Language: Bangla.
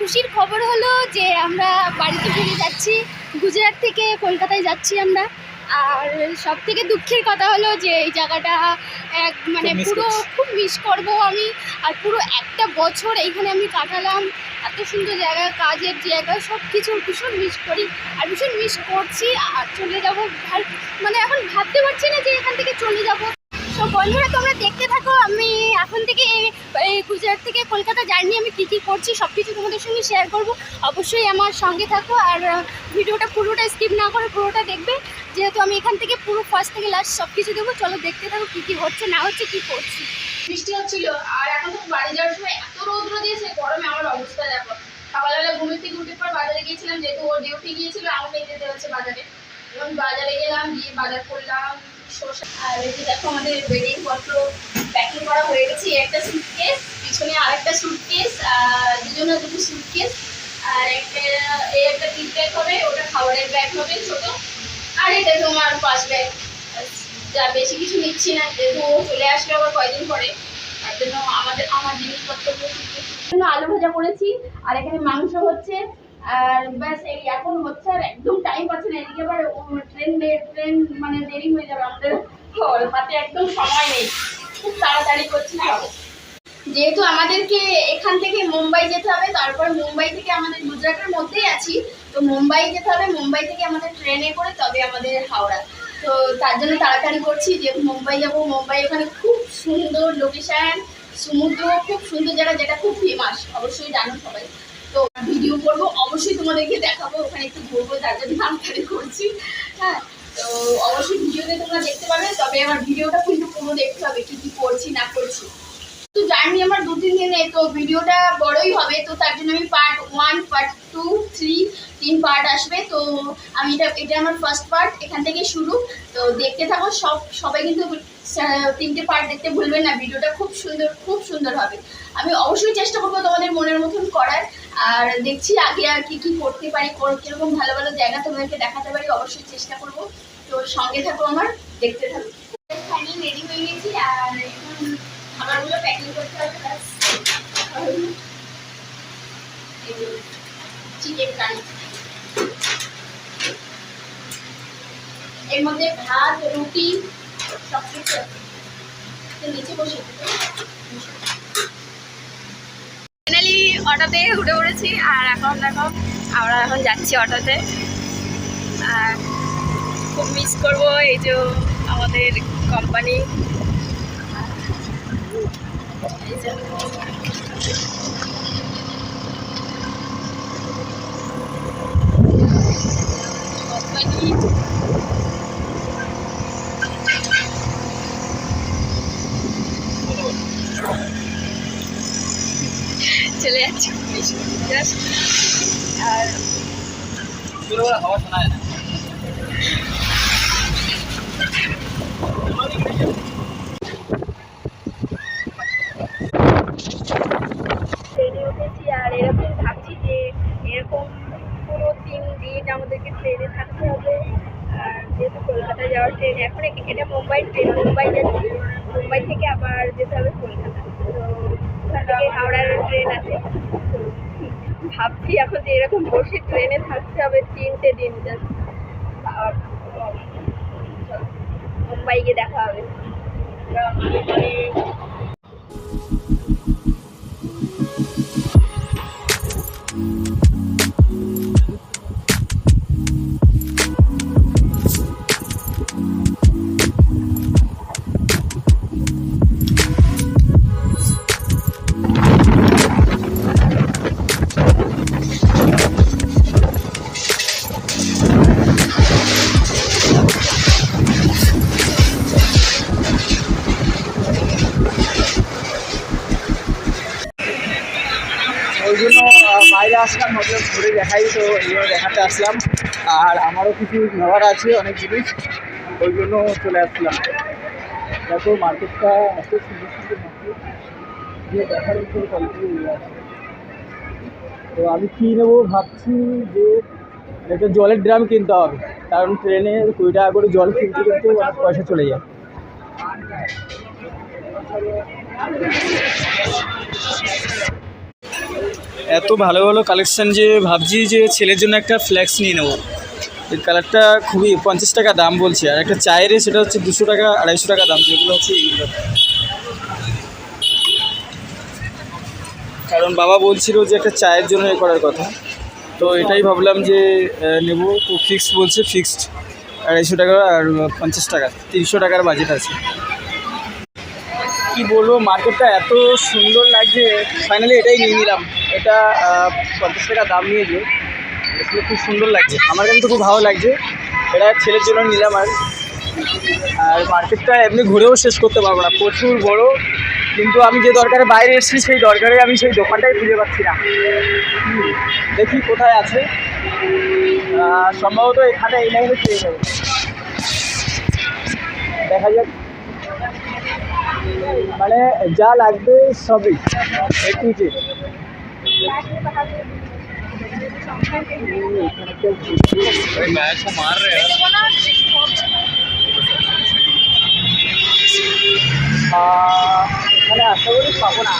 খুশির খবর হলো যে আমরা বাড়িতে ফিরে যাচ্ছি। গুজরাট থেকে কলকাতায় যাচ্ছি আমরা। আর সব থেকে দুঃখের কথা হলো যে এই জায়গাটা মানে পুরো খুব মিস করব আমি। আর পুরো একটা বছর এইখানে আমি কাটালাম, এত সুন্দর জায়গা, কাজের জায়গা, সব কিছু ভীষণ মিস করি আর ভীষণ মিস করছি। আর চলে যাব মানে এখন ভাবতে পারছি না যে এখান থেকে চলে যাব। তো বন্ধুরা তোমরা দেখতে থাকো, আমি এখন থেকে এই গুজরাট থেকে কলকাতা জার্নি আমি কী কী করছি সব কিছু তোমাদের সঙ্গে শেয়ার করব। অবশ্যই আমার সঙ্গে থাকো আর ভিডিওটা পুরোটা স্কিপ না করে পুরোটা দেখবে, যেহেতু আমি এখান থেকে পুরো ফার্স্ট থেকে লাস্ট সব কিছু দেবো। চলো দেখতে থাকো কী কী হচ্ছে না হচ্ছে, কী করছি। বৃষ্টি হচ্ছিল আর এখন তো বাড়ি যাওয়ার সময় এত রৌদ্র দিয়েছে, গরমে আমার অবস্থা দেখো। সকালবেলা ঘুমের থেকে উঠে পর বাজারে গিয়েছিলাম, যেহেতু ওর ডিউটি গিয়েছিল, আমাকে যেতে হচ্ছে বাজারে। এবং বাজারে গেলাম, গিয়ে বাজার করলাম শসা। আর এই যে দেখো আমাদের বেডিং পত্র প্যাকিং করা হয়ে গেছে। একটা সুটকেস, পিছনে আরেকটা সুটকেস, দুজনের দুটো সুটকেস, আর একটা টিপ ব্যাগ হবে, ওটা খাবারের ব্যাগ হবে ছোট। আর এটা তোমার পাস ব্যাগ। যা বেশি কিছু নিচ্ছি না, যেহেতু চলে আসলে আবার কয়দিন পরে, তার জন্য আমার জিনিসপত্রগুলো জন্য আলু ভাজা করেছি। আর এখানে মাংস হচ্ছে। আর ব্যাস এই এখন হচ্ছে, আর একদম টাইম পাচ্ছে না। এদিকে আবার ট্রেন মানে দেরি হয়ে যাবে আমাদের, হাতে একদম সময় নেই, খুব তাড়াতাড়ি করছি হবে। যেহেতু আমাদেরকে এখান থেকে মুম্বাই যেতে হবে, তারপর মুম্বাই থেকে আমাদের গুজরাটের মধ্যেই আছি, তো মুম্বাই যেতে হবে। মুম্বাই থেকে আমাদের ট্রেনে করে তবে আমাদের হাওড়া। তো তার জন্য তাড়াতাড়ি করছি, যেহেতু মুম্বাই যাবো। মুম্বাই ওখানে খুব সুন্দর লোকেশান, সমুদ্র, খুব সুন্দর জায়গা, যেটা খুব ফেমাস, অবশ্যই জানো সবাই। তো ভিডিও করবো, অবশ্যই তোমাদেরকে দেখাবো, ওখানে একটু ঘুরবো, তার জন্য তাড়াতাড়ি করছি। হ্যাঁ, তো অবশ্যই ভিডিওতে তোমরা দেখতে পাবে, তবে আমার ভিডিওটা কিন্তু পুরো দেখতে হবে, কি কি করছি না করছি। তো জার্নি আমার 2-3 দিনে, তো ভিডিওটা বড়ই হবে। তো তার জন্য আমি পার্ট 1, পার্ট 2, 3 পার্ট আসবে। তো আমি এটা আমার ফার্স্ট পার্ট, এখান থেকে শুরু। তো দেখতে থাকো, সবাই কিন্তু 3টে পার্ট দেখতে ভুলবেন না। ভিডিওটা খুব সুন্দর হবে। আমি অবশ্যই চেষ্টা করবো তোমাদের মনের মতন করার। আর দেখছি আগে আর কি করতে পারি, কিরকম ভালো ভালো জায়গা তোমাদেরকে দেখাতে পারি, অবশ্যই চেষ্টা করব। তো সঙ্গে থাকো আমার, দেখতে থাকো। ফাইনালি রেডি হয়ে গেছি, আর এখন খাবারগুলো প্যাকিং করতে হবে। চিকেন কারি, এর মধ্যে ভাত, রুটি, সব কিছু নিচে বসে। ফাইনালি অটোতে উঠে পড়েছি, আর এখন দেখো আমরা এখন যাচ্ছি অটোতে। আর খুব মিস করবো এই যে আমাদের কোম্পানি। চলে যাচ্ছি আর হাওয়া শোনা যায় না। ট্রেনে উঠেছি, আর এরকম ভাবছি যে এরকম পুরো 3 দিন আমাদেরকে ট্রেনে থাকতে হবে। আর যেহেতু কলকাতায় যাওয়ার ট্রেন, এখন এটা মুম্বাই ট্রেন, মুম্বাই যাচ্ছি। মুম্বাই থেকে আবার যেতে হবে কলকাতা। তো ওখান থেকে হাওড়ার ট্রেন আছে। তো ভাবছি এখন যে এরকম বসে ট্রেনে থাকতে হবে 3টে দিন, জাস্ট মুম্বাই গিয়ে দেখা হবে। ওই জন্য বাইরে আসলাম, ভাবলাম ঘুরে দেখাই, তো এইভাবে দেখাতে আসলাম। আর আমারও কিছু নেওয়ার আছে, অনেক জিনিস, ওই জন্য চলে আসলাম। দেখো মার্কেটটা এত সুন্দর মার্কেট, যে দেখার উপর কোয়ালিটি আছে। তো আমি কী নেবো ভাবছি যে একটা জলের ড্রাম কিনতে হবে, কারণ ট্রেনে 20 টাকা করে জল কিনতে কিন্তু অনেক পয়সা চলে যায়। এত ভালো ভালো কালেকশন যে ভাবছি যে ছেলের জন্য একটা ফ্ল্যাক্স নিয়ে নেবো। এই কালারটা খুবই 50 টাকা দাম বলছে, আর একটা চায়ের সেটা হচ্ছে 200 টাকা 250 টাকা দাম, যেগুলো হচ্ছে এইগুলো। কারণ বাবা বলছিল যে একটা চায়ের জন্য এ করার কথা, তো এটাই ভাবলাম যে নেব। তো ফিক্সড বলছে, ফিক্সড 250 টাকা আর 50 টাকা, 300 টাকার বাজেট আছে। কি বলবো, মার্কেটটা এত সুন্দর লাগছে, ফাইনালি এটাই নিয়ে নিলাম। এটা 50 টাকা দাম নিয়েছে, আসলে খুব সুন্দর লাগছে, আমার কাছে তো খুব ভালো লাগছে। এটা ছেলের জন্য নিলাম। আর মার্কেটটা এমনি ঘুরেও শেষ করতে পারবো না, প্রচুর বড়। কিন্তু আমি যে দরকারে বাইরে এসেছি সেই দরকারে আমি সেই দোকানটাই খুঁজে পাচ্ছি না। দেখি কোথায় আছে, সম্ভবত এখানে এই লাইনে পেয়ে যাবে, দেখা যাক। মানে যা লাগবে সবই একটু যে এখানে আশা করি পাবো না।